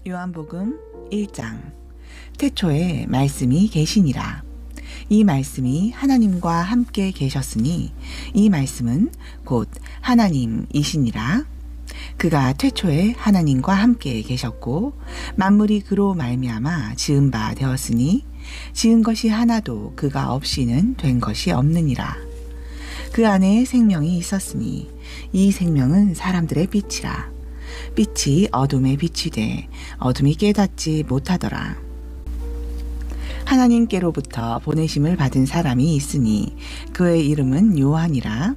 요한복음 1장. 태초에 말씀이 계시니라. 이 말씀이 하나님과 함께 계셨으니 이 말씀은 곧 하나님이시니라. 그가 태초에 하나님과 함께 계셨고 만물이 그로 말미암아 지은 바 되었으니 지은 것이 하나도 그가 없이는 된 것이 없느니라. 그 안에 생명이 있었으니 이 생명은 사람들의 빛이라. 빛이 어둠에 비치되 어둠이 깨닫지 못하더라. 하나님께로부터 보내심을 받은 사람이 있으니 그의 이름은 요한이라.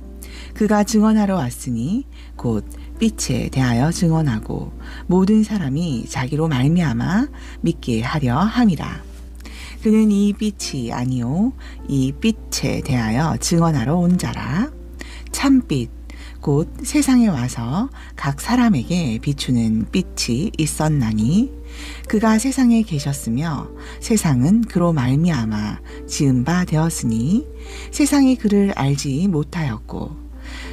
그가 증언하러 왔으니 곧 빛에 대하여 증언하고 모든 사람이 자기로 말미암아 믿게 하려 함이라. 그는 이 빛이 아니요 이 빛에 대하여 증언하러 온 자라. 참빛 곧 세상에 와서 각 사람에게 비추는 빛이 있었나니 그가 세상에 계셨으며 세상은 그로 말미암아 지은 바 되었으니 세상이 그를 알지 못하였고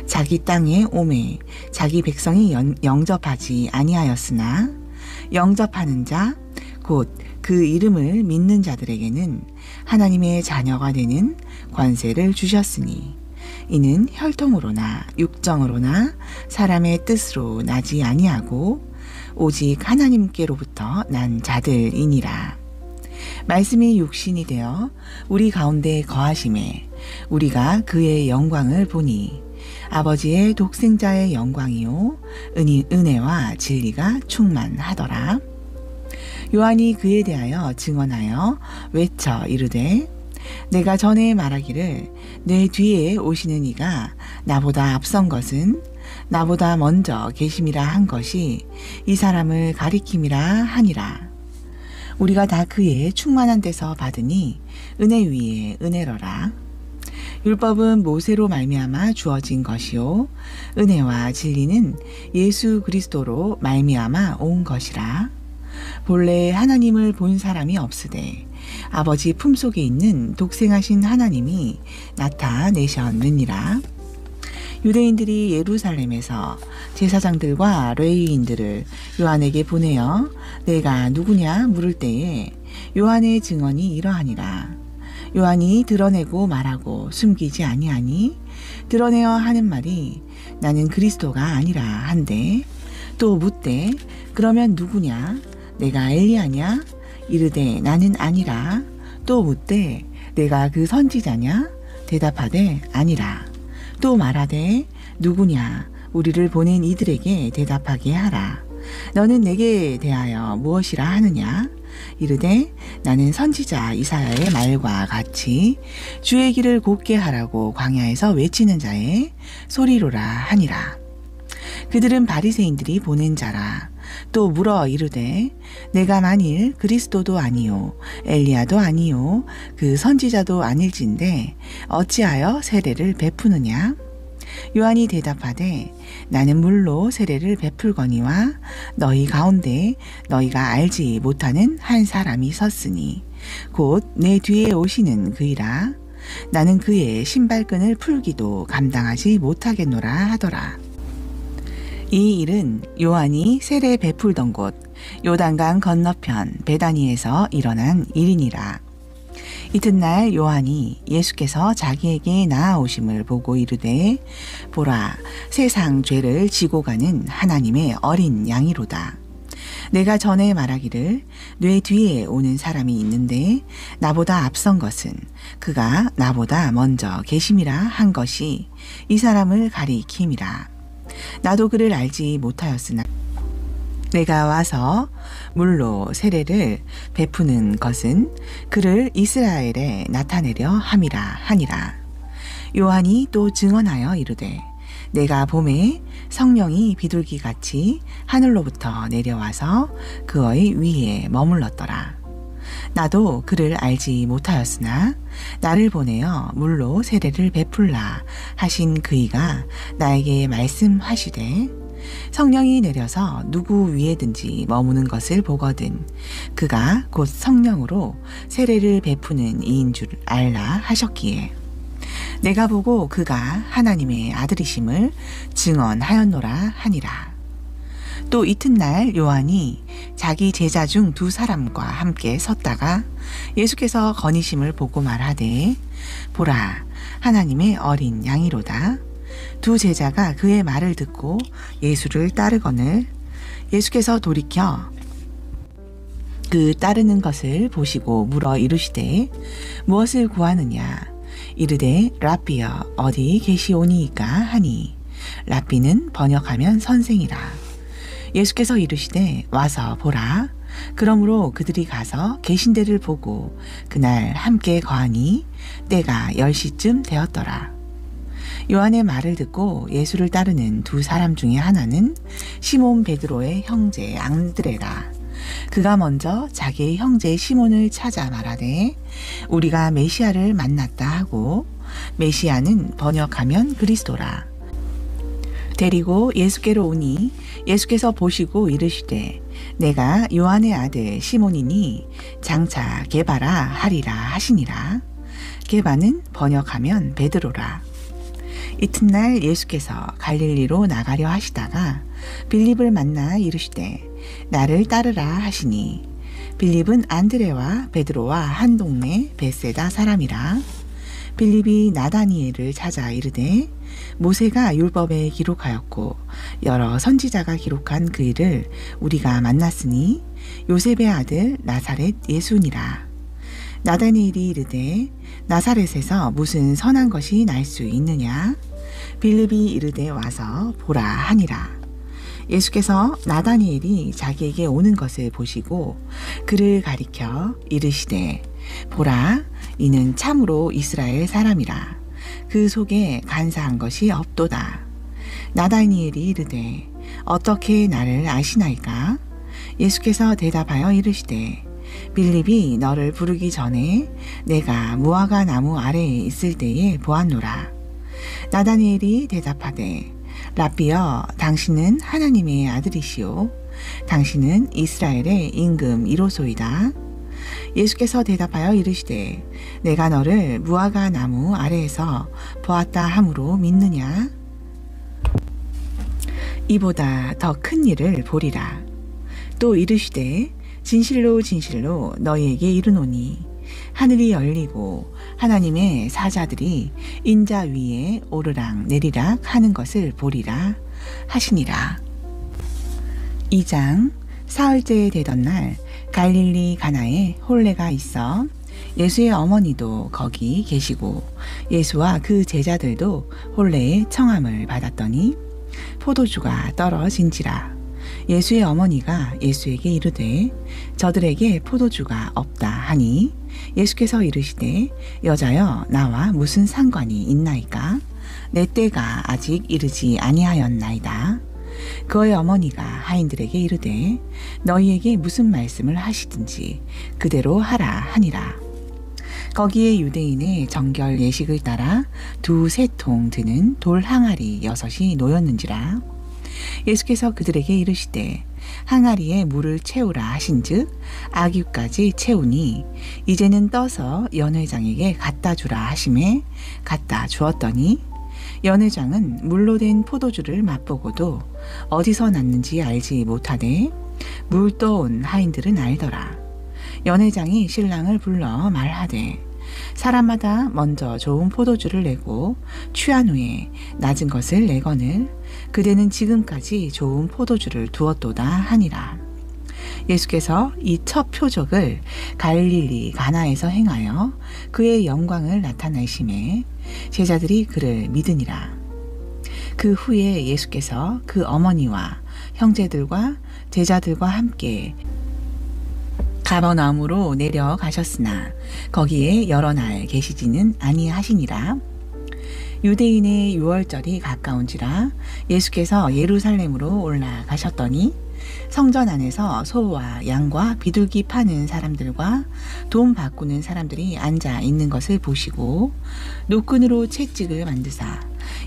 자기 땅에 오매 자기 백성이 영접하지 아니하였으나 영접하는 자 곧 그 이름을 믿는 자들에게는 하나님의 자녀가 되는 권세를 주셨으니 이는 혈통으로나 육정으로나 사람의 뜻으로 나지 아니하고 오직 하나님께로부터 난 자들이니라. 말씀이 육신이 되어 우리 가운데 거하심에 우리가 그의 영광을 보니 아버지의 독생자의 영광이요 은혜와 진리가 충만하더라. 요한이 그에 대하여 증언하여 외쳐 이르되 내가 전에 말하기를 내 뒤에 오시는 이가 나보다 앞선 것은 나보다 먼저 계심이라 한 것이 이 사람을 가리킴이라 하니라. 우리가 다 그의 충만한 데서 받으니 은혜 위에 은혜로라. 율법은 모세로 말미암아 주어진 것이요 은혜와 진리는 예수 그리스도로 말미암아 온 것이라. 본래 하나님을 본 사람이 없으되 아버지 품속에 있는 독생하신 하나님이 나타내셨느니라. 유대인들이 예루살렘에서 제사장들과 레위인들을 요한에게 보내어 내가 누구냐 물을 때에 요한의 증언이 이러하니라. 요한이 드러내고 말하고 숨기지 아니하니 드러내어 하는 말이 나는 그리스도가 아니라 한데 또 묻되 그러면 누구냐 내가 엘리야냐 이르되 나는 아니라. 또 묻되 내가 그 선지자냐 대답하되 아니라. 또 말하되 누구냐 우리를 보낸 이들에게 대답하게 하라. 너는 내게 대하여 무엇이라 하느냐 이르되 나는 선지자 이사야의 말과 같이 주의 길을 곧게 하라고 광야에서 외치는 자의 소리로라 하니라. 그들은 바리새인들이 보낸 자라. 또 물어 이르되 내가 만일 그리스도도 아니요 엘리야도 아니요 그 선지자도 아닐진데 어찌하여 세례를 베푸느냐. 요한이 대답하되 나는 물로 세례를 베풀거니와 너희 가운데 너희가 알지 못하는 한 사람이 섰으니 곧 내 뒤에 오시는 그이라. 나는 그의 신발끈을 풀기도 감당하지 못하겠노라 하더라. 이 일은 요한이 세례 베풀던 곳 요단강 건너편 베다니에서 일어난 일이니라. 이튿날 요한이 예수께서 자기에게 나아오심을 보고 이르되 보라 세상 죄를 지고 가는 하나님의 어린 양이로다. 내가 전에 말하기를 내 뒤에 오는 사람이 있는데 나보다 앞선 것은 그가 나보다 먼저 계심이라 한 것이 이 사람을 가리킴이라. 나도 그를 알지 못하였으나 내가 와서 물로 세례를 베푸는 것은 그를 이스라엘에 나타내려 함이라 하니라. 요한이 또 증언하여 이르되 내가 봄에 성령이 비둘기같이 하늘로부터 내려와서 그의 위에 머물렀더라. 나도 그를 알지 못하였으나 나를 보내어 물로 세례를 베풀라 하신 그이가 나에게 말씀하시되 성령이 내려서 누구 위에든지 머무는 것을 보거든 그가 곧 성령으로 세례를 베푸는 이인 줄 알라 하셨기에 내가 보고 그가 하나님의 아들이심을 증언하였노라 하니라. 또 이튿날 요한이 자기 제자 중 두 사람과 함께 섰다가 예수께서 거니심을 보고 말하되 보라 하나님의 어린 양이로다. 두 제자가 그의 말을 듣고 예수를 따르거늘 예수께서 돌이켜 그 따르는 것을 보시고 물어 이르시되 무엇을 구하느냐 이르되 랍비여 어디 계시오니이까 하니 랍비는 번역하면 선생이라. 예수께서 이르시되 와서 보라. 그러므로 그들이 가서 계신 데를 보고 그날 함께 거하니 때가 10시쯤 되었더라. 요한의 말을 듣고 예수를 따르는 두 사람 중에 하나는 시몬 베드로의 형제 안드레라. 그가 먼저 자기의 형제 시몬을 찾아 말하되 우리가 메시아를 만났다 하고 메시아는 번역하면 그리스도라. 데리고 예수께로 오니 예수께서 보시고 이르시되 내가 요한의 아들 시몬이니 장차 게바라 하리라 하시니라. 게바는 번역하면 베드로라. 이튿날 예수께서 갈릴리로 나가려 하시다가 빌립을 만나 이르시되 나를 따르라 하시니 빌립은 안드레와 베드로와 한 동네 벳세다 사람이라. 빌립이 나다니엘을 찾아 이르되 모세가 율법에 기록하였고 여러 선지자가 기록한 그 일을 우리가 만났으니 요셉의 아들 나사렛 예수니라. 나다니엘이 이르되 나사렛에서 무슨 선한 것이 날 수 있느냐? 빌립이 이르되 와서 보라 하니라. 예수께서 나다니엘이 자기에게 오는 것을 보시고 그를 가리켜 이르시되 보라 이는 참으로 이스라엘 사람이라. 그 속에 간사한 것이 없도다. 나다니엘이 이르되 어떻게 나를 아시나이까? 예수께서 대답하여 이르시되 빌립이 너를 부르기 전에 내가 무화과 나무 아래에 있을 때에 보았노라. 나다니엘이 대답하되 랍비여 당신은 하나님의 아들이시오. 당신은 이스라엘의 임금 1호소이다. 예수께서 대답하여 이르시되 내가 너를 무화과 나무 아래에서 보았다 함으로 믿느냐? 이보다 더 큰 일을 보리라. 또 이르시되 진실로 진실로 너희에게 이르노니 하늘이 열리고 하나님의 사자들이 인자 위에 오르락 내리락 하는 것을 보리라 하시니라. 2장 사흘째 되던 날 갈릴리 가나에 혼례가 있어 예수의 어머니도 거기 계시고 예수와 그 제자들도 혼례의 청함을 받았더니 포도주가 떨어진지라. 예수의 어머니가 예수에게 이르되 저들에게 포도주가 없다 하니 예수께서 이르시되 여자여 나와 무슨 상관이 있나이까? 내 때가 아직 이르지 아니하였나이다. 그의 어머니가 하인들에게 이르되 너희에게 무슨 말씀을 하시든지 그대로 하라 하니라. 거기에 유대인의 정결 예식을 따라 2-3 통 드는 돌 항아리 6이 놓였는지라. 예수께서 그들에게 이르시되 항아리에 물을 채우라 하신즉 아귀까지 채우니 이제는 떠서 연회장에게 갖다 주라 하심에 갖다 주었더니 연회장은 물로 된 포도주를 맛보고도 어디서 났는지 알지 못하되 물 떠온 하인들은 알더라. 연회장이 신랑을 불러 말하되 사람마다 먼저 좋은 포도주를 내고 취한 후에 낮은 것을 내거늘 그대는 지금까지 좋은 포도주를 두었도다 하니라. 예수께서 이 첫 표적을 갈릴리 가나에서 행하여 그의 영광을 나타내심에 제자들이 그를 믿으니라. 그 후에 예수께서 그 어머니와 형제들과 제자들과 함께 가버나움으로 내려가셨으나 거기에 여러 날 계시지는 아니하시니라. 유대인의 유월절이 가까운지라 예수께서 예루살렘으로 올라가셨더니 성전 안에서 소와 양과 비둘기 파는 사람들과 돈 바꾸는 사람들이 앉아 있는 것을 보시고 노끈으로 채찍을 만드사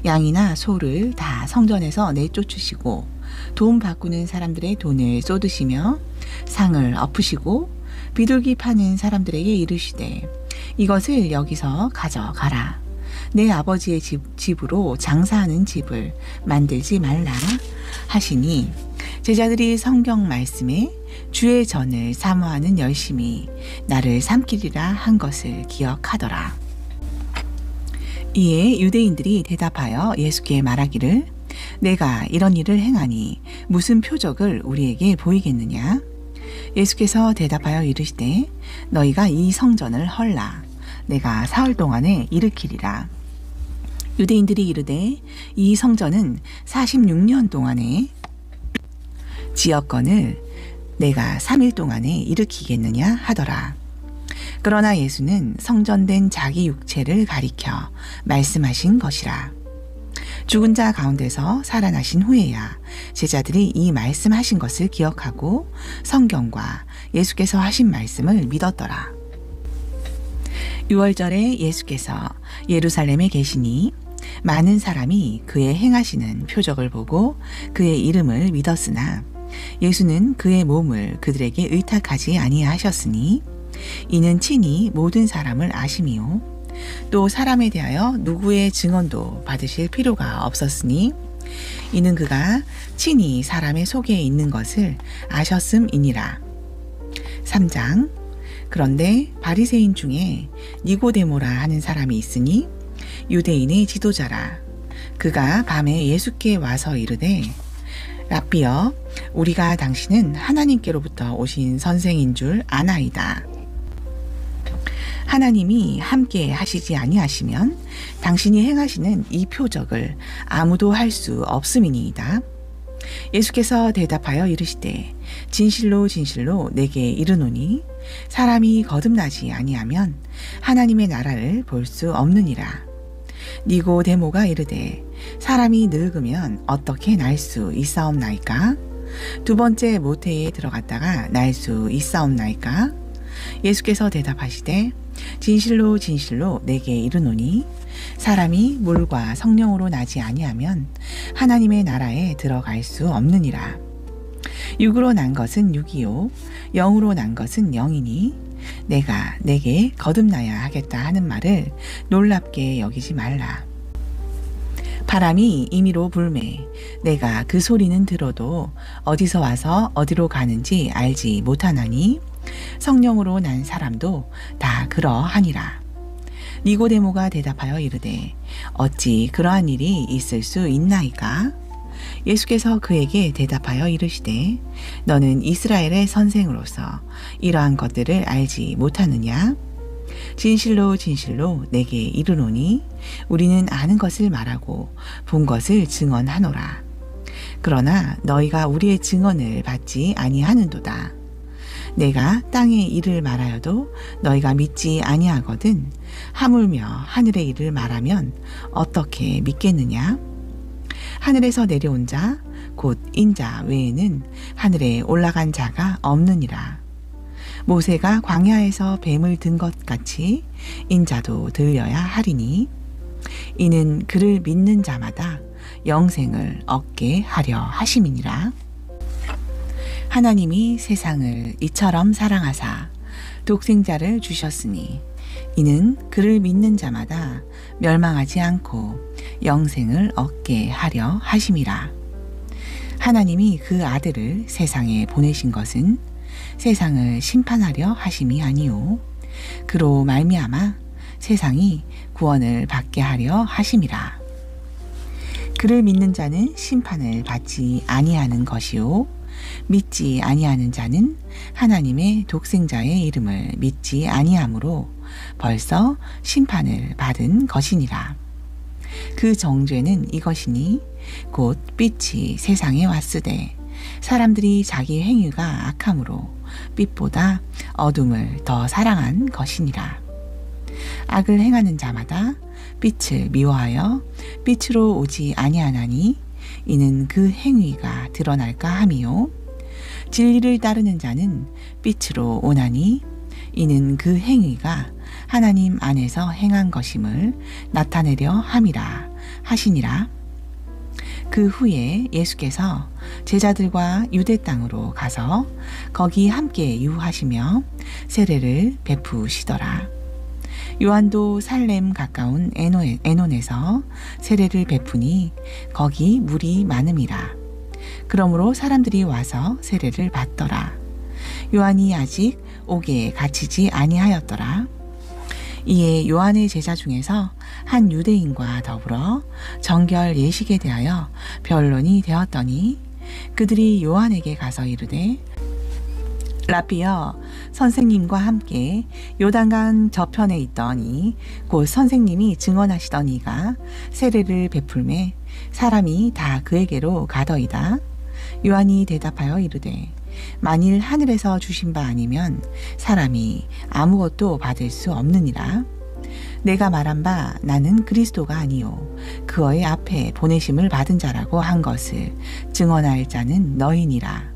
양이나 소를 다 성전에서 내쫓으시고 돈 바꾸는 사람들의 돈을 쏟으시며 상을 엎으시고 비둘기 파는 사람들에게 이르시되 이것을 여기서 가져가라. 내 아버지의 집으로 장사하는 집을 만들지 말라 하시니 제자들이 성경 말씀에 주의 전을 사모하는 열심이 나를 삼키리라 한 것을 기억하더라. 이에 유대인들이 대답하여 예수께 말하기를 내가 이런 일을 행하니 무슨 표적을 우리에게 보이겠느냐? 예수께서 대답하여 이르시되 너희가 이 성전을 헐라 내가 사흘 동안에 일으키리라. 유대인들이 이르되 이 성전은 46년 동안에 지었거늘 내가 3일 동안에 일으키겠느냐 하더라. 그러나 예수는 성전된 자기 육체를 가리켜 말씀하신 것이라. 죽은 자 가운데서 살아나신 후에야 제자들이 이 말씀하신 것을 기억하고 성경과 예수께서 하신 말씀을 믿었더라. 6월절에 예수께서 예루살렘에 계시니 많은 사람이 그의 행하시는 표적을 보고 그의 이름을 믿었으나 예수는 그의 몸을 그들에게 의탁하지 아니하셨으니 이는 친히 모든 사람을 아심이요 또 사람에 대하여 누구의 증언도 받으실 필요가 없었으니 이는 그가 친히 사람의 속에 있는 것을 아셨음이니라. 3장. 그런데 바리새인 중에 니고데모라 하는 사람이 있으니 유대인의 지도자라. 그가 밤에 예수께 와서 이르되 랍비여 우리가 당신은 하나님께로부터 오신 선생인 줄 아나이다. 하나님이 함께 하시지 아니하시면 당신이 행하시는 이 표적을 아무도 할 수 없음이니이다. 예수께서 대답하여 이르시되 진실로 진실로 내게 이르노니 사람이 거듭나지 아니하면 하나님의 나라를 볼 수 없느니라. 니고데모가 이르되 사람이 늙으면 어떻게 날 수 있사옵나이까? 두 번째 모태에 들어갔다가 날 수 있사옵나이까? 예수께서 대답하시되 진실로 진실로 내게 이르노니 사람이 물과 성령으로 나지 아니하면 하나님의 나라에 들어갈 수 없느니라. 육으로 난 것은 육이요 영으로 난 것은 영이니 내가 내게 거듭나야 하겠다 하는 말을 놀랍게 여기지 말라. 바람이 임의로 불매 내가 그 소리는 들어도 어디서 와서 어디로 가는지 알지 못하나니 성령으로 난 사람도 다 그러하니라. 니고데모가 대답하여 이르되 어찌 그러한 일이 있을 수 있나이까? 예수께서 그에게 대답하여 이르시되 너는 이스라엘의 선생으로서 이러한 것들을 알지 못하느냐? 진실로 진실로 내게 이르노니 우리는 아는 것을 말하고 본 것을 증언하노라. 그러나 너희가 우리의 증언을 받지 아니하는도다. 내가 땅의 일을 말하여도 너희가 믿지 아니하거든 하물며 하늘의 일을 말하면 어떻게 믿겠느냐? 하늘에서 내려온 자 곧 인자 외에는 하늘에 올라간 자가 없느니라. 모세가 광야에서 뱀을 든 것 같이 인자도 들려야 하리니 이는 그를 믿는 자마다 영생을 얻게 하려 하심이니라. 하나님이 세상을 이처럼 사랑하사 독생자를 주셨으니 이는 그를 믿는 자마다 멸망하지 않고 영생을 얻게 하려 하심이라. 하나님이 그 아들을 세상에 보내신 것은 세상을 심판하려 하심이 아니요 그로 말미암아 세상이 구원을 받게 하려 하심이라. 그를 믿는 자는 심판을 받지 아니하는 것이요 믿지 아니하는 자는 하나님의 독생자의 이름을 믿지 아니하므로 벌써 심판을 받은 것이니라. 그 정죄는 이것이니 곧 빛이 세상에 왔으되 사람들이 자기 행위가 악함으로 빛보다 어둠을 더 사랑한 것이니라. 악을 행하는 자마다 빛을 미워하여 빛으로 오지 아니하나니 이는 그 행위가 드러날까 함이요 진리를 따르는 자는 빛으로 오나니 이는 그 행위가 하나님 안에서 행한 것임을 나타내려 함이라 하시니라. 그 후에 예수께서 제자들과 유대 땅으로 가서 거기 함께 유하시며 세례를 베푸시더라. 요한도 살렘 가까운 에논에서 세례를 베푸니 거기 물이 많음이라. 그러므로 사람들이 와서 세례를 받더라. 요한이 아직 옥에 갇히지 아니하였더라. 이에 요한의 제자 중에서 한 유대인과 더불어 정결 예식에 대하여 변론이 되었더니 그들이 요한에게 가서 이르되 라삐여, 선생님과 함께 요단강 저편에 있더니 곧 선생님이 증언하시던 이가 세례를 베풀매 사람이 다 그에게로 가더이다. 요한이 대답하여 이르되 만일 하늘에서 주신 바 아니면 사람이 아무것도 받을 수 없느니라. 내가 말한 바 나는 그리스도가 아니요 그의 앞에 보내심을 받은 자라고 한 것을 증언할 자는 너희니라.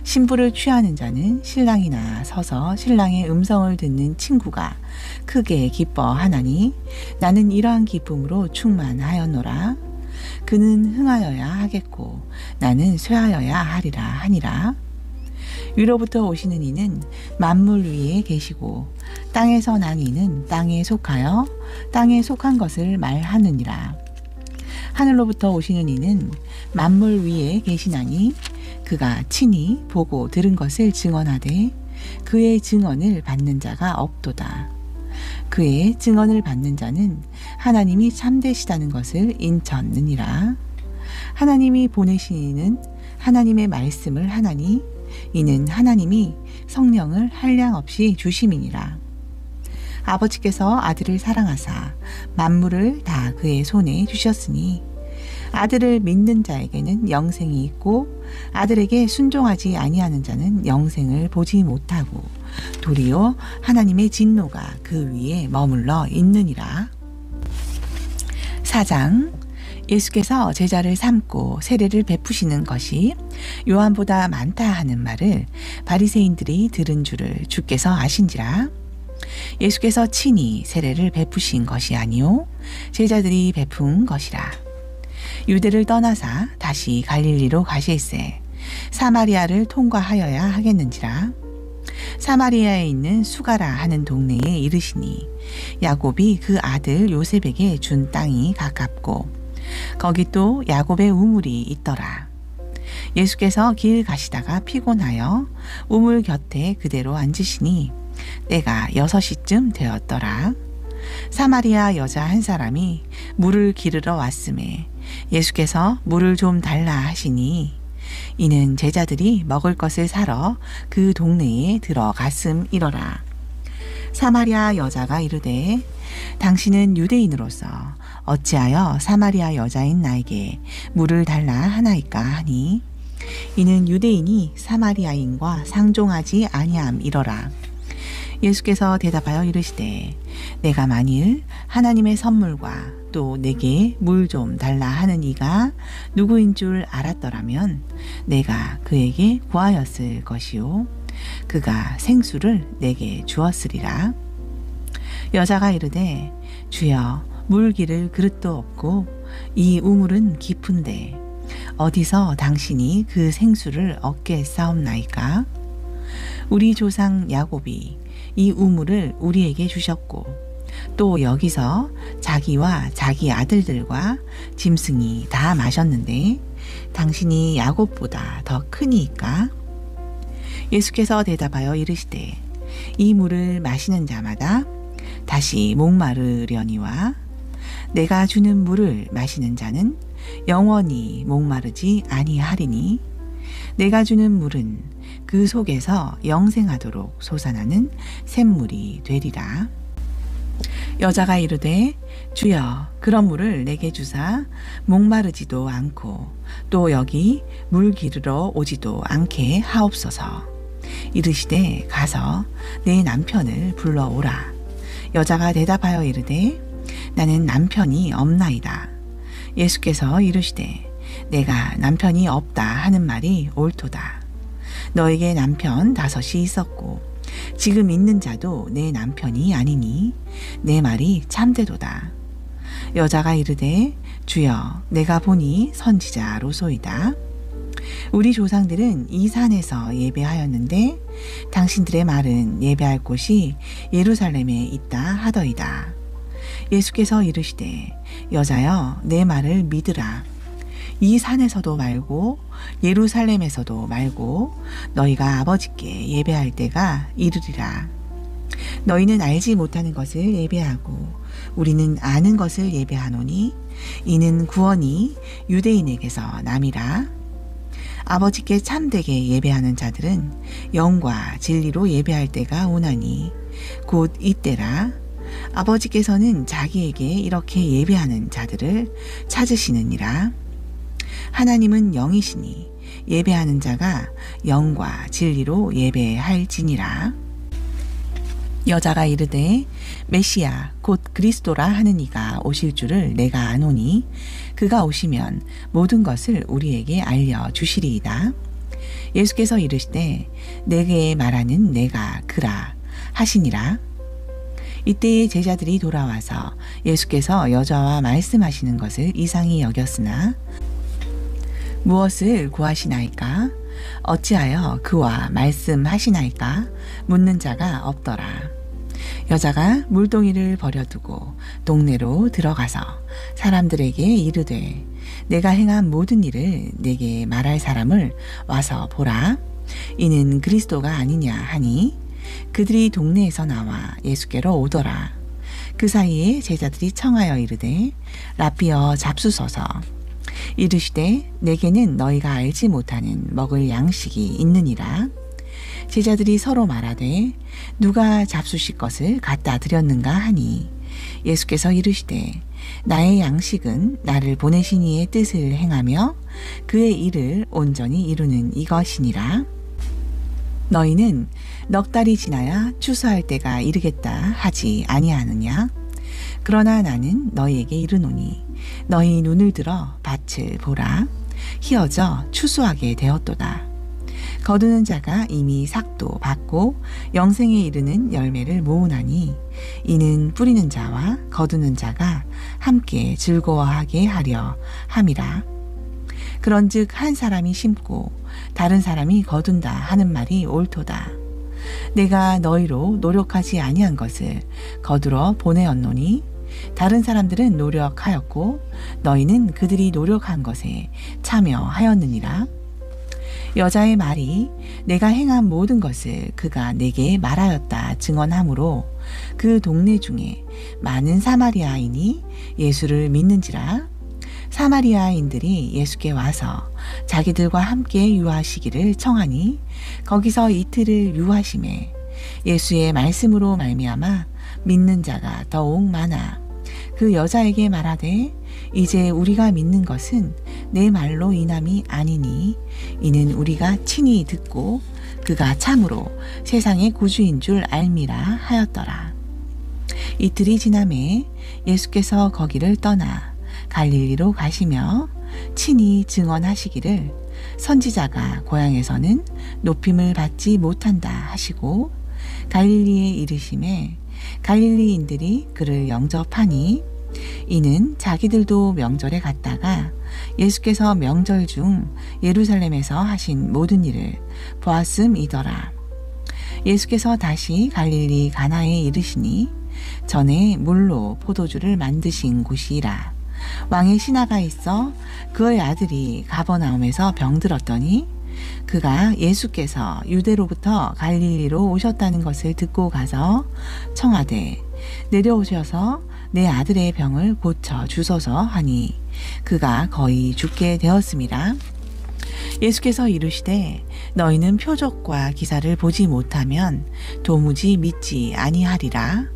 신부를 취하는 자는 신랑이나 서서 신랑의 음성을 듣는 친구가 크게 기뻐하나니 나는 이러한 기쁨으로 충만하였노라. 그는 흥하여야 하겠고 나는 쇠하여야 하리라 하니라. 위로부터 오시는 이는 만물 위에 계시고 땅에서 난 이는 땅에 속하여 땅에 속한 것을 말하느니라. 하늘로부터 오시는 이는 만물 위에 계시나니 그가 친히 보고 들은 것을 증언하되 그의 증언을 받는 자가 없도다. 그의 증언을 받는 자는 하나님이 참되시다는 것을 인쳤느니라. 하나님이 보내신 이는 하나님의 말씀을 하나니 이는 하나님이 성령을 한량없이 주심이니라. 아버지께서 아들을 사랑하사 만물을 다 그의 손에 주셨으니 아들을 믿는 자에게는 영생이 있고 아들에게 순종하지 아니하는 자는 영생을 보지 못하고 도리어 하나님의 진노가 그 위에 머물러 있느니라. 4장. 예수께서 제자를 삼고 세례를 베푸시는 것이 요한보다 많다 하는 말을 바리새인들이 들은 줄을 주께서 아신지라. 예수께서 친히 세례를 베푸신 것이 아니요 제자들이 베푼 것이라. 유대를 떠나사 다시 갈릴리로 가실새 사마리아를 통과하여야 하겠는지라. 사마리아에 있는 수가라 하는 동네에 이르시니 야곱이 그 아들 요셉에게 준 땅이 가깝고 거기 또 야곱의 우물이 있더라. 예수께서 길 가시다가 피곤하여 우물 곁에 그대로 앉으시니 때가 6시쯤 되었더라. 사마리아 여자 한 사람이 물을 기르러 왔음에 예수께서 물을 좀 달라 하시니 이는 제자들이 먹을 것을 사러 그 동네에 들어갔음이러라. 사마리아 여자가 이르되 당신은 유대인으로서 어찌하여 사마리아 여자인 나에게 물을 달라 하나이까 하니 이는 유대인이 사마리아인과 상종하지 아니함이러라. 예수께서 대답하여 이르시되 내가 만일 하나님의 선물과 또 내게 물 좀 달라 하는 이가 누구인 줄 알았더라면 내가 그에게 구하였을 것이요 그가 생수를 내게 주었으리라. 여자가 이르되 주여 물 기를 그릇도 없고 이 우물은 깊은데 어디서 당신이 그 생수를 얻게 싸움나이까? 우리 조상 야곱이 이 우물을 우리에게 주셨고 또 여기서 자기와 자기 아들들과 짐승이 다 마셨는데 당신이 야곱보다 더 크니이까? 예수께서 대답하여 이르시되 이 물을 마시는 자마다 다시 목마르려니와 내가 주는 물을 마시는 자는 영원히 목마르지 아니하리니 내가 주는 물은 그 속에서 영생하도록 솟아나는 샘물이 되리라. 여자가 이르되 주여 그런 물을 내게 주사 목마르지도 않고 또 여기 물 기르러 오지도 않게 하옵소서. 이르시되 가서 내 남편을 불러오라. 여자가 대답하여 이르되 나는 남편이 없나이다. 예수께서 이르시되 내가 남편이 없다 하는 말이 옳도다. 너에게 남편 5이 있었고 지금 있는 자도 내 남편이 아니니 내 말이 참되도다. 여자가 이르되 주여 내가 보니 선지자로소이다. 우리 조상들은 이 산에서 예배하였는데 당신들의 말은 예배할 곳이 예루살렘에 있다 하더이다. 예수께서 이르시되 여자여 내 말을 믿으라. 이 산에서도 말고 예루살렘에서도 말고 너희가 아버지께 예배할 때가 이르리라. 너희는 알지 못하는 것을 예배하고 우리는 아는 것을 예배하노니 이는 구원이 유대인에게서 남이라. 아버지께 참되게 예배하는 자들은 영과 진리로 예배할 때가 오나니 곧 이때라. 아버지께서는 자기에게 이렇게 예배하는 자들을 찾으시느니라. 하나님은 영이시니 예배하는 자가 영과 진리로 예배할지니라. 여자가 이르되 메시아 곧 그리스도라 하는 이가 오실 줄을 내가 아노니 그가 오시면 모든 것을 우리에게 알려주시리이다. 예수께서 이르시되 내게 말하는 내가 그라 하시니라. 이때에 제자들이 돌아와서 예수께서 여자와 말씀하시는 것을 이상히 여겼으나 무엇을 구하시나이까? 어찌하여 그와 말씀하시나이까? 묻는 자가 없더라. 여자가 물동이를 버려두고 동네로 들어가서 사람들에게 이르되 내가 행한 모든 일을 내게 말할 사람을 와서 보라. 이는 그리스도가 아니냐 하니 그들이 동네에서 나와 예수께로 오더라. 그 사이에 제자들이 청하여 이르되 라삐어 잡수소서. 이르시되 내게는 너희가 알지 못하는 먹을 양식이 있느니라. 제자들이 서로 말하되 누가 잡수실 것을 갖다 드렸는가 하니 예수께서 이르시되 나의 양식은 나를 보내신 이의 뜻을 행하며 그의 일을 온전히 이루는 이것이니라. 너희는 넉 달이 지나야 추수할 때가 이르겠다 하지 아니하느냐? 그러나 나는 너희에게 이르노니 너희 눈을 들어 밭을 보라. 희어져 추수하게 되었도다. 거두는 자가 이미 삭도 받고 영생에 이르는 열매를 모으나니 이는 뿌리는 자와 거두는 자가 함께 즐거워하게 하려 함이라. 그런즉 한 사람이 심고 다른 사람이 거둔다 하는 말이 옳도다. 내가 너희로 노력하지 아니한 것을 거두러 보내었노니 다른 사람들은 노력하였고 너희는 그들이 노력한 것에 참여하였느니라. 여자의 말이 내가 행한 모든 것을 그가 내게 말하였다 증언하므로 그 동네 중에 많은 사마리아인이 예수를 믿는지라. 사마리아인들이 예수께 와서 자기들과 함께 유하시기를 청하니 거기서 이틀을 유하심에 예수의 말씀으로 말미암아 믿는 자가 더욱 많아 그 여자에게 말하되 이제 우리가 믿는 것은 내 말로 인함이 아니니 이는 우리가 친히 듣고 그가 참으로 세상의 구주인 줄 알미라 하였더라. 이틀이 지남에 예수께서 거기를 떠나 갈릴리로 가시며 친히 증언하시기를 선지자가 고향에서는 높임을 받지 못한다 하시고 갈릴리에 이르심에 갈릴리인들이 그를 영접하니 이는 자기들도 명절에 갔다가 예수께서 명절 중 예루살렘에서 하신 모든 일을 보았음이더라. 예수께서 다시 갈릴리 가나에 이르시니 전에 물로 포도주를 만드신 곳이라. 왕의 신하가 있어 그의 아들이 가버나움에서 병들었더니 그가 예수께서 유대로부터 갈릴리로 오셨다는 것을 듣고 가서 청하되 내려오셔서 내 아들의 병을 고쳐 주소서 하니 그가 거의 죽게 되었음이라. 예수께서 이르시되 너희는 표적과 기사를 보지 못하면 도무지 믿지 아니하리라.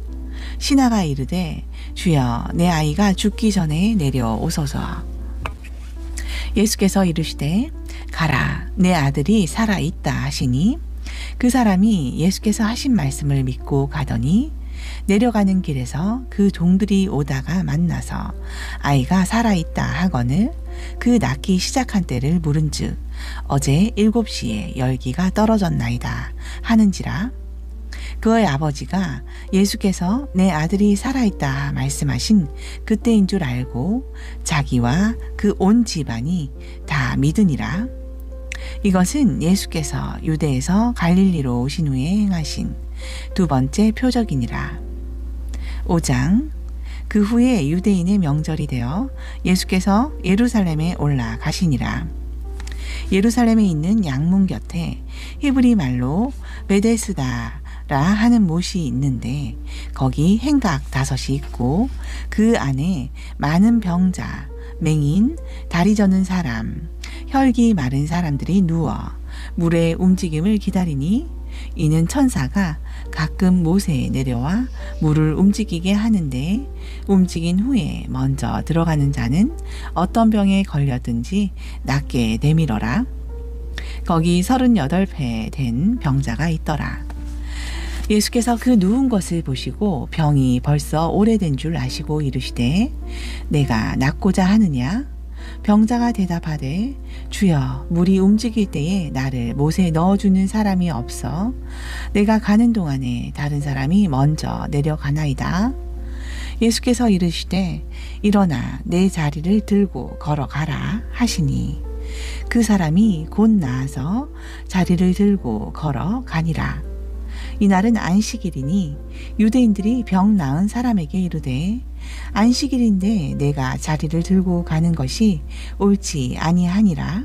신하가 이르되 주여 내 아이가 죽기 전에 내려오소서. 예수께서 이르시되 가라 내 아들이 살아있다 하시니 그 사람이 예수께서 하신 말씀을 믿고 가더니 내려가는 길에서 그 종들이 오다가 만나서 아이가 살아있다 하거늘 그 낳기 시작한 때를 물은즉 어제 7시에 열기가 떨어졌나이다 하는지라. 그의 아버지가 예수께서 내 아들이 살아있다 말씀하신 그때인 줄 알고 자기와 그 온 집안이 다 믿으니라. 이것은 예수께서 유대에서 갈릴리로 오신 후에 행하신 두 번째 표적이니라. 5장 그 후에 유대인의 명절이 되어 예수께서 예루살렘에 올라가시니라. 예루살렘에 있는 양문 곁에 히브리 말로 베데스다라 하는 못이 있는데 거기 행각 5이 있고 그 안에 많은 병자, 맹인, 다리 저는 사람, 혈기 마른 사람들이 누워 물의 움직임을 기다리니 이는 천사가 가끔 못에 내려와 물을 움직이게 하는데 움직인 후에 먼저 들어가는 자는 어떤 병에 걸렸든지 낫게 내밀어라. 거기 38배 된 병자가 있더라. 예수께서 그 누운 것을 보시고 병이 벌써 오래된 줄 아시고 이르시되 내가 낫고자 하느냐? 병자가 대답하되 주여 물이 움직일 때에 나를 못에 넣어주는 사람이 없어 내가 가는 동안에 다른 사람이 먼저 내려가나이다. 예수께서 이르시되 일어나 내 자리를 들고 걸어가라 하시니 그 사람이 곧 나아서 자리를 들고 걸어가니라. 이날은 안식일이니 유대인들이 병 나은 사람에게 이르되 안식일인데 내가 자리를 들고 가는 것이 옳지 아니하니라.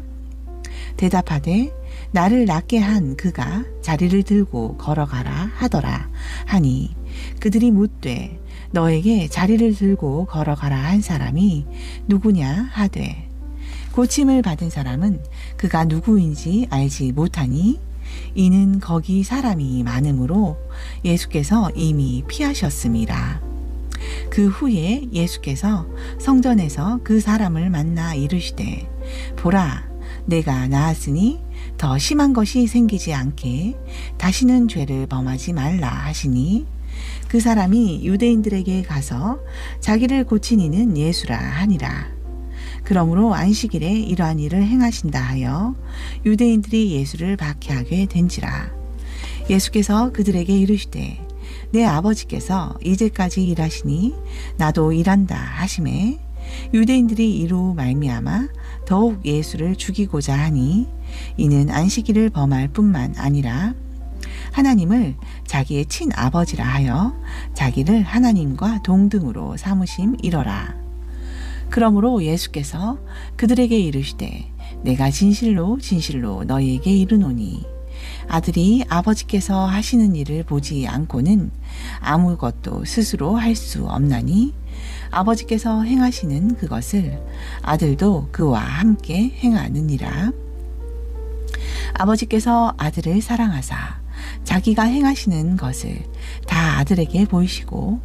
대답하되 나를 낫게 한 그가 자리를 들고 걸어가라 하더라 하니 그들이 묻되 너에게 자리를 들고 걸어가라 한 사람이 누구냐 하되 고침을 받은 사람은 그가 누구인지 알지 못하니 이는 거기 사람이 많으므로 예수께서 이미 피하셨음이라. 그 후에 예수께서 성전에서 그 사람을 만나 이르시되 보라 내가 나았으니 더 심한 것이 생기지 않게 다시는 죄를 범하지 말라 하시니 그 사람이 유대인들에게 가서 자기를 고친 이는 예수라 하니라. 그러므로 안식일에 이러한 일을 행하신다 하여 유대인들이 예수를 박해하게 된지라. 예수께서 그들에게 이르시되 내 아버지께서 이제까지 일하시니 나도 일한다 하시매 유대인들이 이로 말미암아 더욱 예수를 죽이고자 하니 이는 안식일을 범할 뿐만 아니라 하나님을 자기의 친아버지라 하여 자기를 하나님과 동등으로 삼으심이러라. 그러므로 예수께서 그들에게 이르시되 내가 진실로 진실로 너희에게 이르노니 아들이 아버지께서 하시는 일을 보지 않고는 아무것도 스스로 할 수 없나니 아버지께서 행하시는 그것을 아들도 그와 함께 행하느니라. 아버지께서 아들을 사랑하사 자기가 행하시는 것을 다 아들에게 보이시고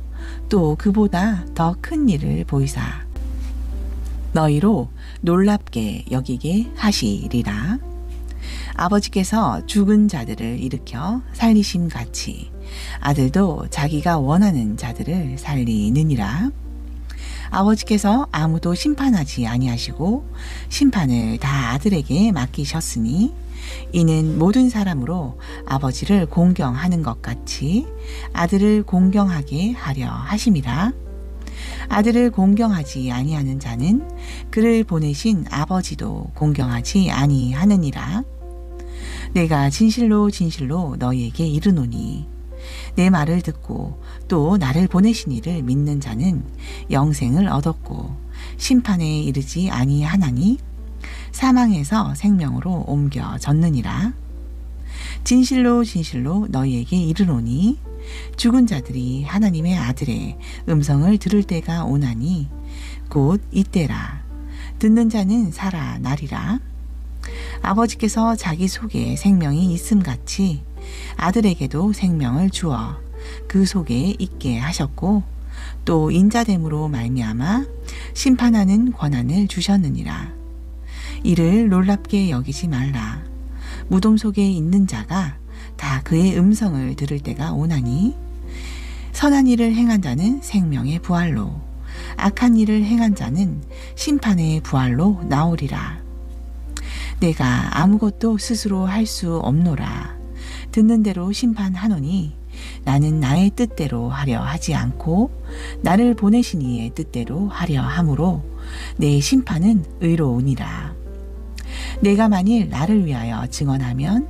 또 그보다 더 큰 일을 보이사 너희로 놀랍게 여기게 하시리라. 아버지께서 죽은 자들을 일으켜 살리심 같이 아들도 자기가 원하는 자들을 살리느니라. 아버지께서 아무도 심판하지 아니하시고 심판을 다 아들에게 맡기셨으니 이는 모든 사람으로 아버지를 공경하는 것 같이 아들을 공경하게 하려 하심이라. 아들을 공경하지 아니하는 자는 그를 보내신 아버지도 공경하지 아니하느니라. 내가 진실로 진실로 너희에게 이르노니 내 말을 듣고 또 나를 보내신 이를 믿는 자는 영생을 얻었고 심판에 이르지 아니하나니 사망에서 생명으로 옮겨졌느니라. 진실로 진실로 너희에게 이르노니 죽은 자들이 하나님의 아들의 음성을 들을 때가 오나니 곧 이때라. 듣는 자는 살아나리라. 아버지께서 자기 속에 생명이 있음같이 아들에게도 생명을 주어 그 속에 있게 하셨고 또 인자됨으로 말미암아 심판하는 권한을 주셨느니라. 이를 놀랍게 여기지 말라. 무덤 속에 있는 자가 다 그의 음성을 들을 때가 오나니 선한 일을 행한 자는 생명의 부활로 악한 일을 행한 자는 심판의 부활로 나오리라. 내가 아무것도 스스로 할 수 없노라. 듣는 대로 심판하노니 나는 나의 뜻대로 하려 하지 않고 나를 보내신 이의 뜻대로 하려 함으로 내 심판은 의로우니라. 내가 만일 나를 위하여 증언하면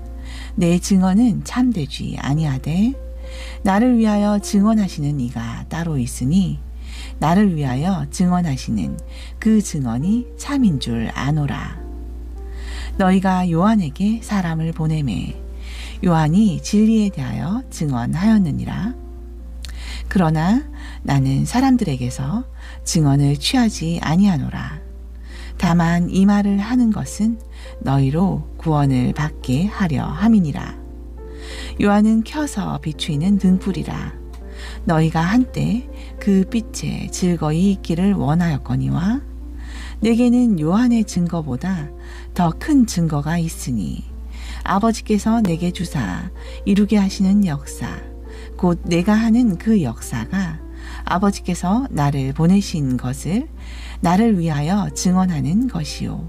내 증언은 참되지 아니하되 나를 위하여 증언하시는 이가 따로 있으니 나를 위하여 증언하시는 그 증언이 참인 줄 아노라. 너희가 요한에게 사람을 보내매 요한이 진리에 대하여 증언하였느니라. 그러나 나는 사람들에게서 증언을 취하지 아니하노라. 다만 이 말을 하는 것은 너희로 구원을 받게 하려 함이니라. 요한은 켜서 비추이는 등불이라. 너희가 한때 그 빛에 즐거이 있기를 원하였거니와 내게는 요한의 증거보다 더 큰 증거가 있으니 아버지께서 내게 주사 이루게 하시는 역사 곧 내가 하는 그 역사가 아버지께서 나를 보내신 것을 나를 위하여 증언하는 것이요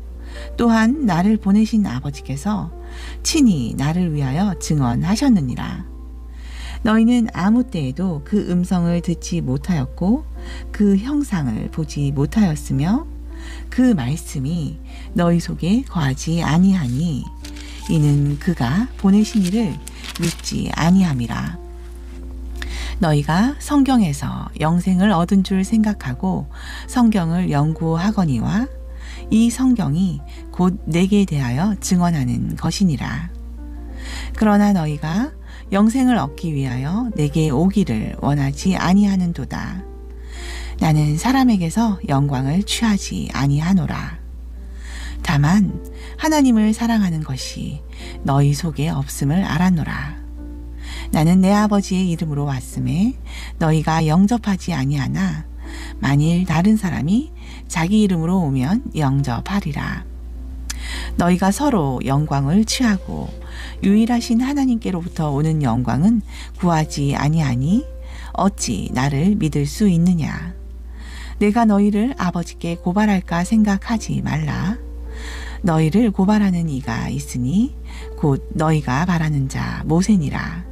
또한 나를 보내신 아버지께서 친히 나를 위하여 증언하셨느니라. 너희는 아무 때에도 그 음성을 듣지 못하였고 그 형상을 보지 못하였으며 그 말씀이 너희 속에 거하지 아니하니 이는 그가 보내신 이를 믿지 아니함이라. 너희가 성경에서 영생을 얻은 줄 생각하고 성경을 연구하거니와 이 성경이 곧 내게 대하여 증언하는 것이니라. 그러나 너희가 영생을 얻기 위하여 내게 오기를 원하지 아니하는도다. 나는 사람에게서 영광을 취하지 아니하노라. 다만 하나님을 사랑하는 것이 너희 속에 없음을 알았노라. 나는 내 아버지의 이름으로 왔음에 너희가 영접하지 아니하나 만일 다른 사람이 자기 이름으로 오면 영접하리라. 너희가 서로 영광을 취하고 유일하신 하나님께로부터 오는 영광은 구하지 아니하니 어찌 나를 믿을 수 있느냐. 내가 너희를 아버지께 고발할까 생각하지 말라. 너희를 고발하는 이가 있으니 곧 너희가 바라는 자 모세니라.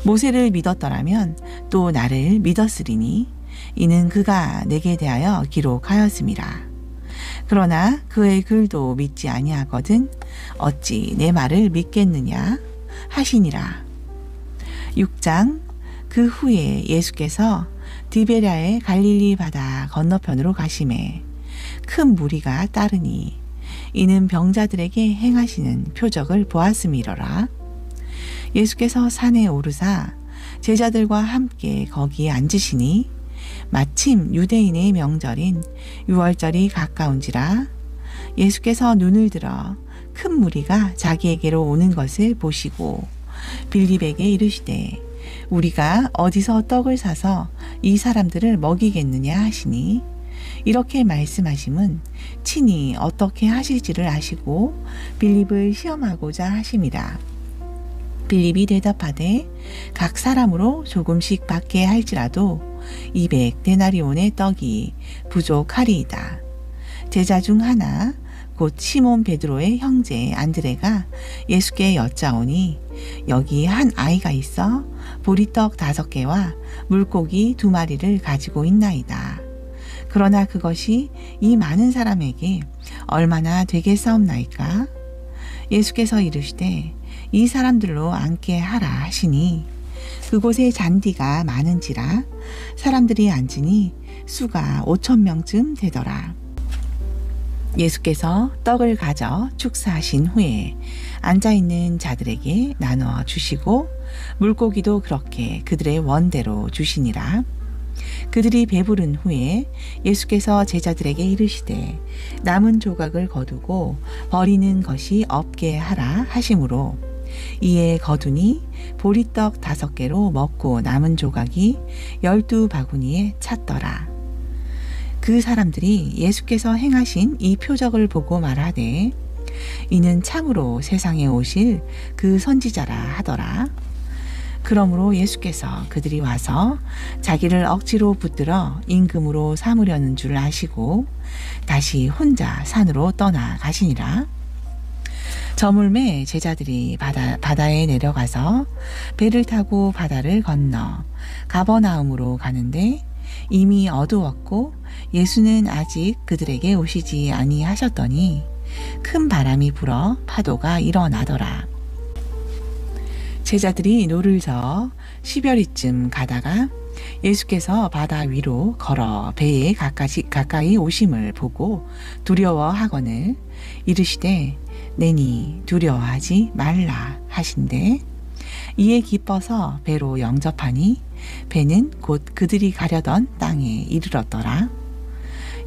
모세를 믿었더라면 또 나를 믿었으리니 이는 그가 내게 대하여 기록하였음이라. 그러나 그의 글도 믿지 아니하거든 어찌 내 말을 믿겠느냐 하시니라. 6장. 그 후에 예수께서 디베랴의 갈릴리 바다 건너편으로 가시매 큰 무리가 따르니 이는 병자들에게 행하시는 표적을 보았음이로라. 예수께서 산에 오르사 제자들과 함께 거기에 앉으시니 마침 유대인의 명절인 유월절이 가까운지라. 예수께서 눈을 들어 큰 무리가 자기에게로 오는 것을 보시고 빌립에게 이르시되 우리가 어디서 떡을 사서 이 사람들을 먹이겠느냐 하시니 이렇게 말씀하심은 친히 어떻게 하실지를 아시고 빌립을 시험하고자 하심이라. 빌립이 대답하되 각 사람으로 조금씩 받게 할지라도 200데나리온의 떡이 부족하리이다. 제자 중 하나 곧 시몬 베드로의 형제 안드레가 예수께 여짜오니 여기 한 아이가 있어 보리떡 5개와 물고기 2마리를 가지고 있나이다. 그러나 그것이 이 많은 사람에게 얼마나 되겠사옵나이까? 예수께서 이르시되 이 사람들로 앉게 하라 하시니 그곳에 잔디가 많은지라 사람들이 앉으니 수가 5,000명쯤 되더라. 예수께서 떡을 가져 축사하신 후에 앉아있는 자들에게 나누어 주시고 물고기도 그렇게 그들의 원대로 주시니라. 그들이 배부른 후에 예수께서 제자들에게 이르시되 남은 조각을 거두고 버리는 것이 없게 하라 하심으로 이에 거두니 보리떡 5개로 먹고 남은 조각이 12바구니에 찼더라. 그 사람들이 예수께서 행하신 이 표적을 보고 말하되 이는 참으로 세상에 오실 그 선지자라 하더라. 그러므로 예수께서 그들이 와서 자기를 억지로 붙들어 임금으로 삼으려는 줄 아시고 다시 혼자 산으로 떠나 가시니라. 저물매 제자들이 바다에 내려가서 배를 타고 바다를 건너 가버나움으로 가는데 이미 어두웠고 예수는 아직 그들에게 오시지 아니하셨더니 큰 바람이 불어 파도가 일어나더라. 제자들이 노를 저어 10여리쯤 가다가 예수께서 바다 위로 걸어 배에 가까이 오심을 보고 두려워하거늘 이르시되 내니 두려워하지 말라 하신대 이에 기뻐서 배로 영접하니 배는 곧 그들이 가려던 땅에 이르렀더라.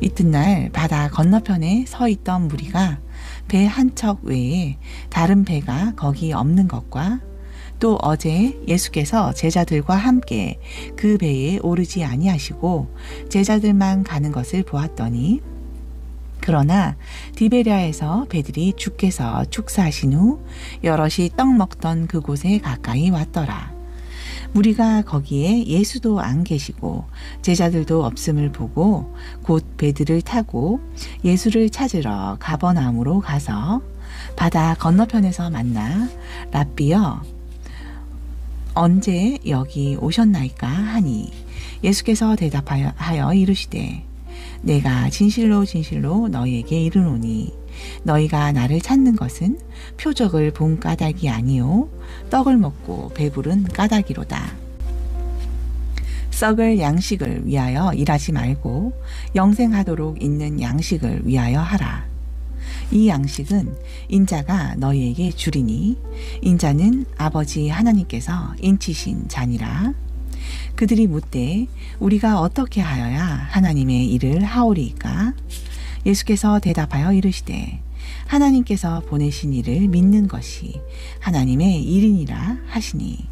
이튿날 바다 건너편에 서 있던 무리가 배 한 척 외에 다른 배가 거기 없는 것과 또 어제 예수께서 제자들과 함께 그 배에 오르지 아니하시고 제자들만 가는 것을 보았더니 그러나 디베랴에서 배들이 주께서 축사하신 후 여럿이 떡 먹던 그곳에 가까이 왔더라. 무리가 거기에 예수도 안 계시고 제자들도 없음을 보고 곧 배들을 타고 예수를 찾으러 가버나움으로 가서 바다 건너편에서 만나 랍비여 언제 여기 오셨나이까 하니 예수께서 대답하여 이르시되 내가 진실로 진실로 너희에게 이르노니 너희가 나를 찾는 것은 표적을 본 까닭이 아니요 떡을 먹고 배부른 까닭이로다. 썩을 양식을 위하여 일하지 말고 영생하도록 있는 양식을 위하여 하라. 이 양식은 인자가 너희에게 주리니 인자는 아버지 하나님께서 인치신 자니라. 그들이 묻되 우리가 어떻게 하여야 하나님의 일을 하오리이까? 예수께서 대답하여 이르시되 하나님께서 보내신 이를 믿는 것이 하나님의 일이니라 하시니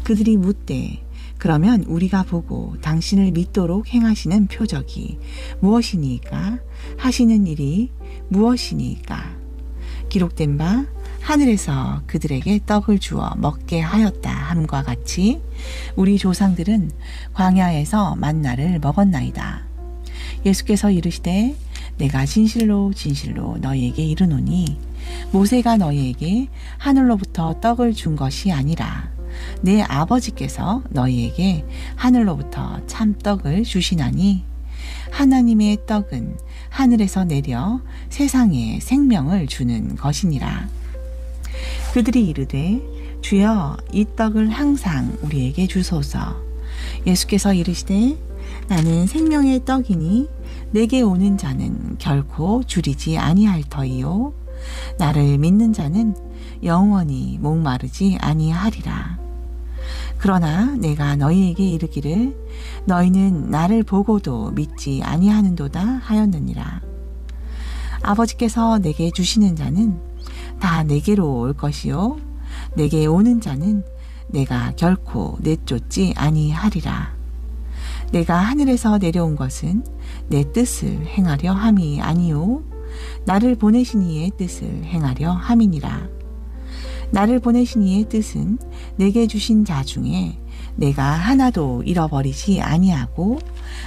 그들이 묻되 그러면 우리가 보고 당신을 믿도록 행하시는 표적이 무엇이니까? 하시는 일이 무엇이니까? 기록된 바 하늘에서 그들에게 떡을 주어 먹게 하였다 함과 같이 우리 조상들은 광야에서 만나를 먹었나이다. 예수께서 이르시되 내가 진실로 진실로 너희에게 이르노니 모세가 너희에게 하늘로부터 떡을 준 것이 아니라 내 아버지께서 너희에게 하늘로부터 참떡을 주시나니 하나님의 떡은 하늘에서 내려 세상에 생명을 주는 것이니라. 그들이 이르되 주여 이 떡을 항상 우리에게 주소서. 예수께서 이르시되 나는 생명의 떡이니 내게 오는 자는 결코 줄이지 아니할 터이요 나를 믿는 자는 영원히 목마르지 아니하리라. 그러나 내가 너희에게 이르기를 너희는 나를 보고도 믿지 아니하는도다 하였느니라. 아버지께서 내게 주시는 자는 다 내게로 올 것이요 내게 오는 자는 내가 결코 내쫓지 아니하리라. 내가 하늘에서 내려온 것은 내 뜻을 행하려 함이 아니요 나를 보내신 이의 뜻을 행하려 함이니라. 나를 보내신 이의 뜻은 내게 주신 자 중에 내가 하나도 잃어버리지 아니하고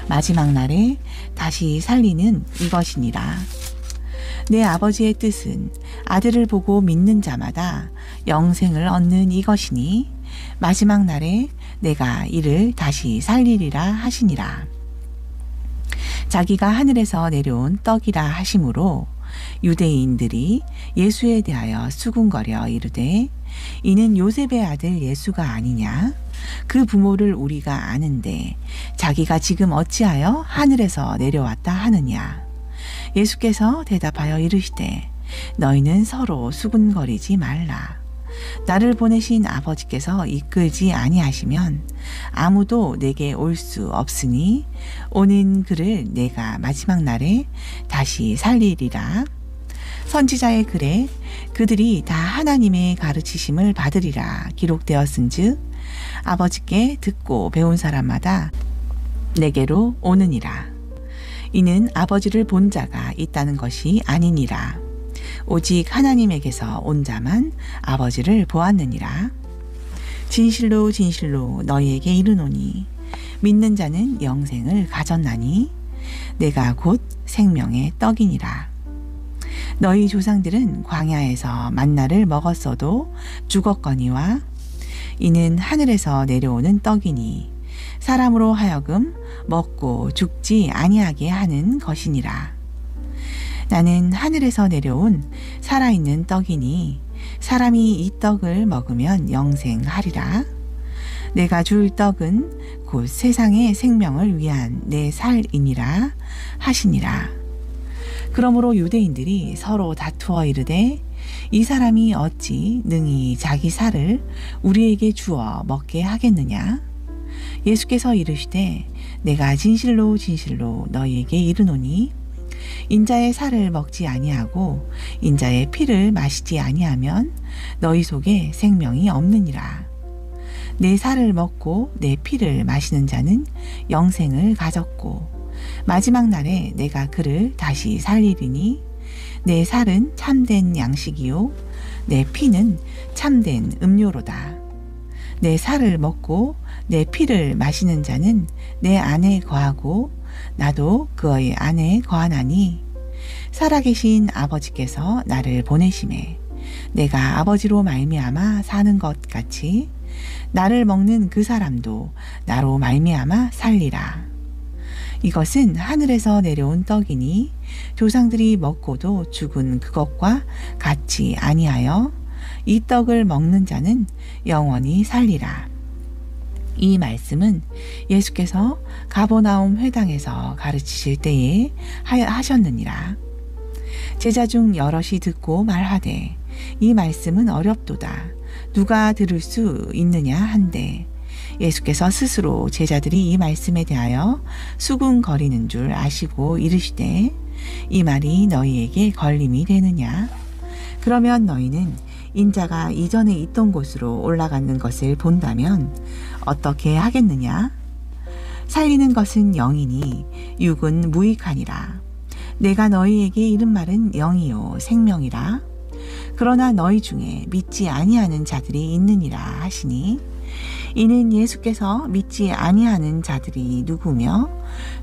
마지막 날에 다시 살리는 이것이니라. 내 아버지의 뜻은 아들을 보고 믿는 자마다 영생을 얻는 이것이니 마지막 날에 내가 이를 다시 살리리라 하시니라. 자기가 하늘에서 내려온 떡이라 하심으로 유대인들이 예수에 대하여 수군거려 이르되 이는 요셉의 아들 예수가 아니냐? 그 부모를 우리가 아는데 자기가 지금 어찌하여 하늘에서 내려왔다 하느냐? 예수께서 대답하여 이르시되 너희는 서로 수군거리지 말라. 나를 보내신 아버지께서 이끌지 아니하시면 아무도 내게 올 수 없으니 오는 그를 내가 마지막 날에 다시 살리리라. 선지자의 글에 그들이 다 하나님의 가르치심을 받으리라 기록되었은즉 아버지께 듣고 배운 사람마다 내게로 오느니라. 이는 아버지를 본 자가 있다는 것이 아니니라. 오직 하나님에게서 온 자만 아버지를 보았느니라. 진실로 진실로 너희에게 이르노니 믿는 자는 영생을 가졌나니 내가 곧 생명의 떡이니라. 너희 조상들은 광야에서 만나를 먹었어도 죽었거니와 이는 하늘에서 내려오는 떡이니 사람으로 하여금 먹고 죽지 아니하게 하는 것이니라. 나는 하늘에서 내려온 살아있는 떡이니 사람이 이 떡을 먹으면 영생하리라. 내가 줄 떡은 곧 세상의 생명을 위한 내 살이니라 하시니라. 그러므로 유대인들이 서로 다투어 이르되 이 사람이 어찌 능히 자기 살을 우리에게 주어 먹게 하겠느냐? 예수께서 이르시되 내가 진실로 진실로 너희에게 이르노니 인자의 살을 먹지 아니하고 인자의 피를 마시지 아니하면 너희 속에 생명이 없느니라. 내 살을 먹고 내 피를 마시는 자는 영생을 가졌고 마지막 날에 내가 그를 다시 살리리니 내 살은 참된 양식이요 내 피는 참된 음료로다. 내 살을 먹고 내 피를 마시는 자는 내 안에 거하고 나도 그의 안에 거하나니 살아계신 아버지께서 나를 보내심에 내가 아버지로 말미암아 사는 것 같이 나를 먹는 그 사람도 나로 말미암아 살리라. 이것은 하늘에서 내려온 떡이니 조상들이 먹고도 죽은 그것과 같이 아니하여 이 떡을 먹는 자는 영원히 살리라. 이 말씀은 예수께서 가버나움 회당에서 가르치실 때에 하셨느니라. 제자 중 여럿이 듣고 말하되 이 말씀은 어렵도다. 누가 들을 수 있느냐 한데 예수께서 스스로 제자들이 이 말씀에 대하여 수군거리는 줄 아시고 이르시되 이 말이 너희에게 걸림이 되느냐? 그러면 너희는 인자가 이전에 있던 곳으로 올라가는 것을 본다면 어떻게 하겠느냐? 살리는 것은 영이니 육은 무익하니라. 내가 너희에게 이른 말은 영이요 생명이라. 그러나 너희 중에 믿지 아니하는 자들이 있느니라 하시니 이는 예수께서 믿지 아니하는 자들이 누구며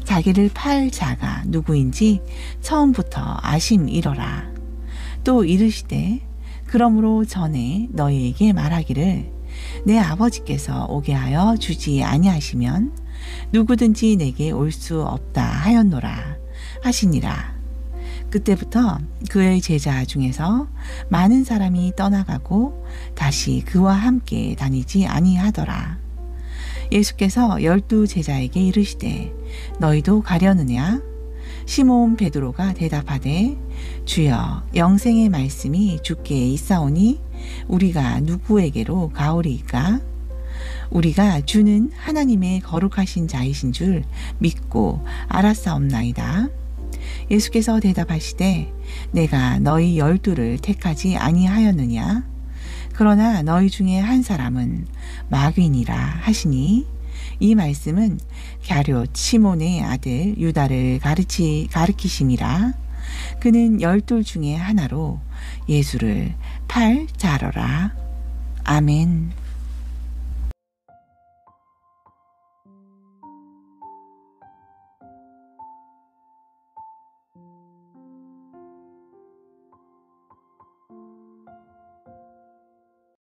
자기를 팔 자가 누구인지 처음부터 아심이러라. 또 이르시되 그러므로 전에 너희에게 말하기를 내 아버지께서 오게 하여 주지 아니하시면 누구든지 내게 올 수 없다 하였노라 하시니라. 그때부터 그의 제자 중에서 많은 사람이 떠나가고 다시 그와 함께 다니지 아니하더라. 예수께서 12 제자에게 이르시되 너희도 가려느냐? 시몬 베드로가 대답하되 주여 영생의 말씀이 주께 있사오니 우리가 누구에게로 가오리이까? 우리가 주는 하나님의 거룩하신 자이신 줄 믿고 알았사옵나이다. 예수께서 대답하시되 내가 너희 12를 택하지 아니하였느냐? 그러나 너희 중에 한 사람은 마귀니라 하시니 이 말씀은 갸뭍 시몬의 아들 유다를 가리키심이라. 그는 12 중에 하나로 예수를 팔 자러라. 아멘.